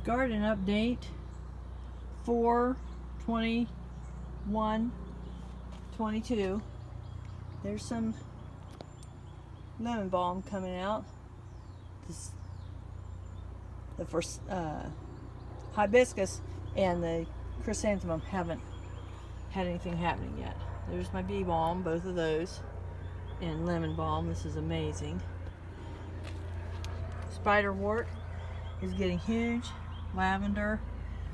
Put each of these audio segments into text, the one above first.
Garden update 4/21/22. There's some lemon balm coming out. The first hibiscus and the chrysanthemum haven't had anything happening yet. There's my bee balm, both of those, and lemon balm. This is amazing. Spiderwort is getting huge. Lavender,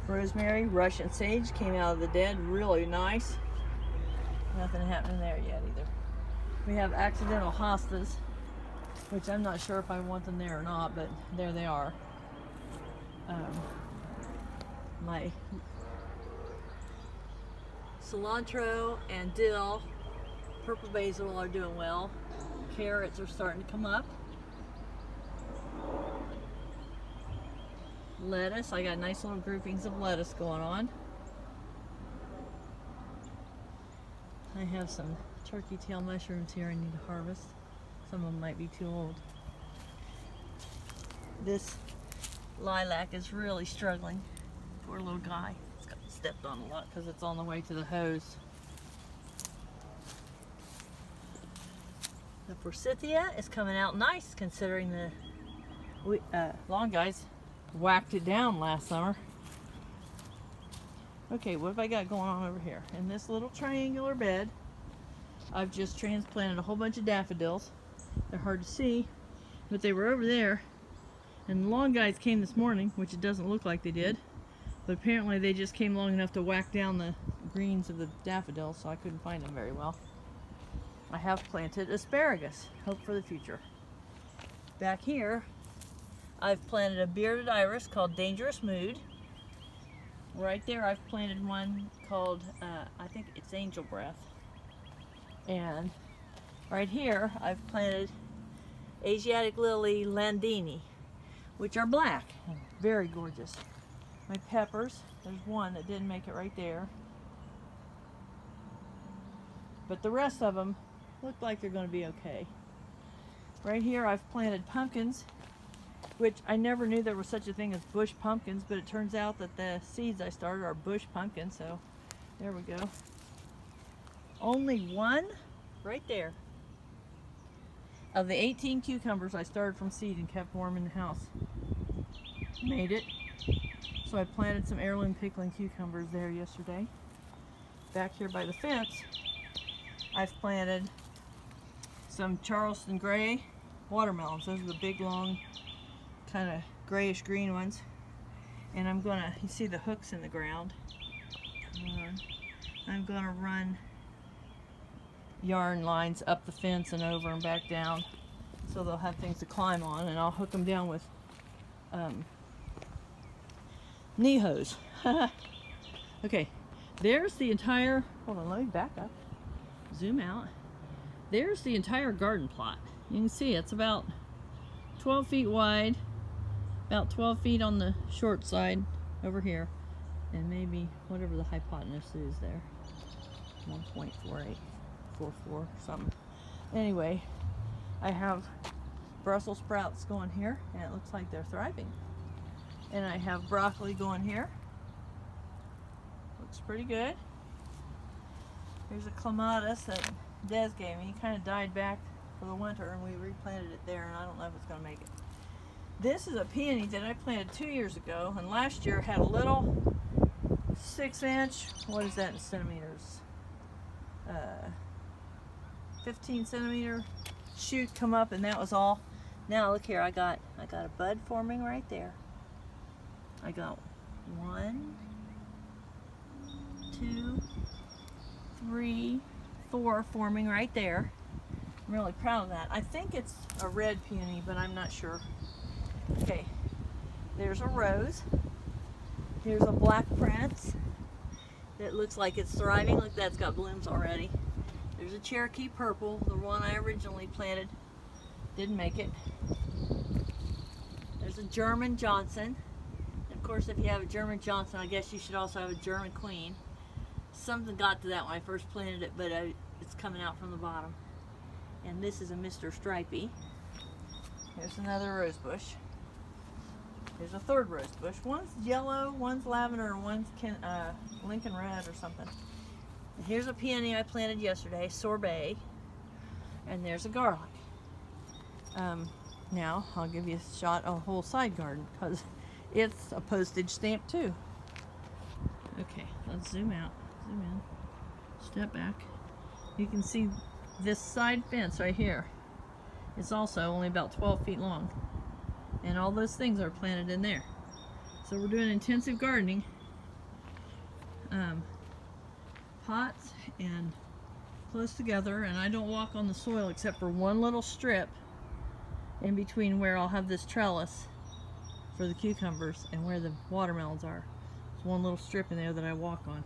rosemary, Russian sage came out of the dead, really nice. Nothing happening there yet either. We have accidental hostas, which I'm not sure if I want them there or not, but there they are. My cilantro and dill, purple basil are doing well. Carrots are starting to come up. Lettuce, I got nice little groupings of lettuce going on. I have some turkey tail mushrooms here I need to harvest. Some of them might be too old. This lilac is really struggling. Poor little guy. It's got stepped on a lot because it's on the way to the hose. The forsythia is coming out nice considering the lawn guys whacked it down last summer. Okay, what have I got going on over here? In this little triangular bed, I've just transplanted a whole bunch of daffodils. They're hard to see, but they were over there. And the lawn guys came this morning, which it doesn't look like they did. But apparently they just came long enough to whack down the greens of the daffodils, so I couldn't find them very well. I have planted asparagus. Hope for the future. Back here, I've planted a bearded iris called Dangerous Mood. Right there I've planted one called, I think it's Angel Breath. And right here I've planted Asiatic Lily Landini, which are black. Very gorgeous. My peppers, there's one that didn't make it right there. But the rest of them look like they're going to be okay. Right here I've planted pumpkins, which I never knew there was such a thing as bush pumpkins, but it turns out that the seeds I started are bush pumpkins, so there we go. Only one right there of the 18 cucumbers I started from seed and kept warm in the house made it. So I planted some heirloom pickling cucumbers there yesterday. Back here by the fence, I've planted some Charleston gray watermelons. Those are the big, long, kind of grayish green ones. And I'm gonna, you see the hooks in the ground. I'm gonna run yarn lines up the fence and over and back down so they'll have things to climb on, and I'll hook them down with knee hose. Okay, there's the entire, hold on, let me back up, zoom out. There's the entire garden plot. You can see it's about 12 feet wide, about 12 feet on the short side over here, and maybe whatever the hypotenuse is there, 1.4844 something. Anyway, I have Brussels sprouts going here, and it looks like they're thriving. And I have broccoli going here. Looks pretty good. Here's a clematis that Des gave me. It kind of died back for the winter, and we replanted it there, and I don't know if it's going to make it. This is a peony that I planted 2 years ago, and last year had a little 6-inch, what is that in centimeters? 15 centimeter shoot come up, and that was all. Now look here, I got a bud forming right there. I got 1, 2, 3, 4 forming right there. I'm really proud of that. I think it's a red peony, but I'm not sure. Okay, there's a rose. Here's a black prince that looks like it's thriving. Look, that's got blooms already. There's a Cherokee purple, the one I originally planted. Didn't make it. There's a German Johnson. Of course, if you have a German Johnson, I guess you should also have a German Queen. Something got to that when I first planted it, but it's coming out from the bottom. And this is a Mr. Stripey. Here's another rose bush. There's a third rose bush. One's yellow, one's lavender, one's Lincoln red or something. And here's a peony I planted yesterday, sorbet. And there's a garlic. Now I'll give you a shot of a whole side garden because it's a postage stamp too. Okay, let's zoom out, zoom in, step back. You can see this side fence right here. It's also only about 12 feet long. And all those things are planted in there. So we're doing intensive gardening. Pots and close together, and I don't walk on the soil except for one little strip in between where I'll have this trellis for the cucumbers and where the watermelons are. There's one little strip in there that I walk on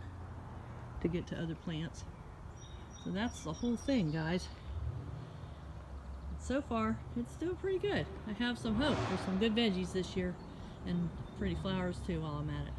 to get to other plants. So that's the whole thing, guys. So far, it's still pretty good. I have some hope for some good veggies this year and pretty flowers too while I'm at it.